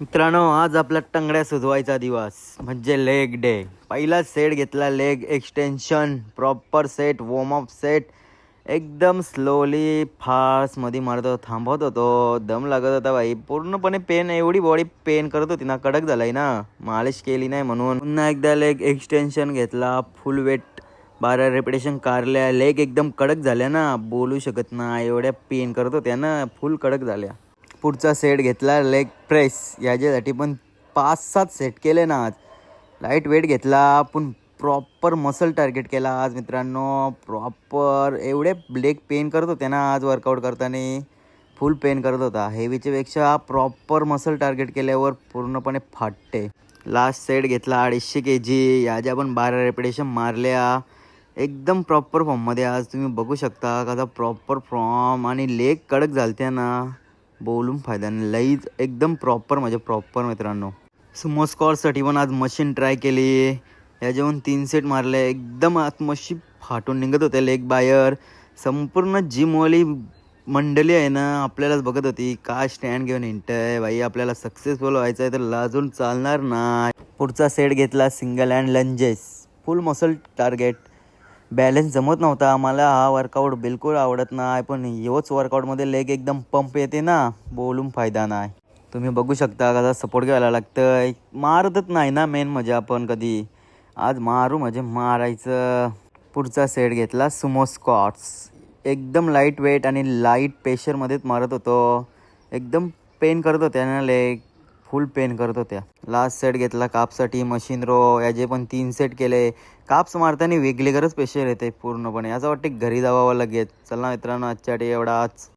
मित्रांनो, आज आपला टंगड्या सुजवायचा दिवस म्हणजे लेग डे. पहिला सेट घेतला, leg extension proper set, warm up set. एकदम स्लोली फास्टमध्ये मारत होतो, थांबवत होतो, दम लागत होता भाई. पूर्णपणे पेन, एवढी बॉडी पेन करत होती ना, कडक झालाय ना, मालिश केली नाही म्हणून. पुन्हा एकदा लेग एक्सटेन्शन घेतला, फुल वेट 12 रेपिटेशन कारल्या. लेग एकदम कडक झाल्या ना, बोलू शकत नाही, एवढ्या पेन करत होत्या ना, फुल कडक झाल्या. पुढचा सेट घेतला लेग प्रेस, याच्यासाठी पण 5-7 सेट केले ना आज. लाईट वेट घेतला, पण प्रॉपर मसल टार्गेट केला आज मित्रांनो. प्रॉपर एवढे लेग पेन करत होते ना आज वर्कआउट करताना, फुल पेन करत होता. हेवीच्या पेक्षा प्रॉपर मसल टार्गेट केल्यावर पूर्णपणे फाटते. लास्ट सेट घेतला 250 kg, याच्या पण 12 रेपिटेशन मारल्या. एकदम प्रॉपर फॉर्ममध्ये आज तुम्ही बघू शकता कसा प्रॉपर फॉर्म, आणि लेग कडक झालत्या ना, बोलून फायदा नाही. लईच एकदम प्रॉपर म्हणजे प्रॉपर मित्रांनो. सुमो स्क्वॉटसाठी पण आज मशीन ट्राय केली, याच्यावरून 3 सेट मारले. एकदम आतमशी फाटून निघत होते लेग बाहेर. संपूर्ण जिमवाली मंडळी आहे ना आपल्यालाच बघत होती, काय स्टँड घेऊन हिंडतंय भाई, आपल्याला सक्सेसफुल व्हायचं आहे तर लाजून चालणार नाही. पुढचा सेट घेतला सिंगल हँड लंजेस, फुल मसल टार्गेट. बॅलन्स जमत नव्हता मला, हा वर्कआउट बिलकुल आवडत नाही, पण ह्योच वर्कआउटमध्ये लेग एकदम पंप येते ना, बोलून फायदा नाही. तुम्ही बघू शकता कसा सपोर्ट घ्यायला लागतंय, मारतच नाही ना मेन म्हणजे आपण कधी. आज मारू म्हणजे मारायचं. पुढचा सेट घेतला सुमो स्क्वॉट्स, एकदम लाईट वेट आणि लाईट प्रेशरमध्येच मारत होतो. एकदम पेन करत होत्या ना लेग, फुल पेन करत होत्या. लास्ट सेट घेतला कापसाठी मशीन रो, याचे पण 3 सेट केले. काप्स मारताना वेगळीकडेच प्रेशर येते पूर्णपणे, असं वाटते घरी जावावं लगेच. चला मित्रांनो, आजच्या एवढा आज.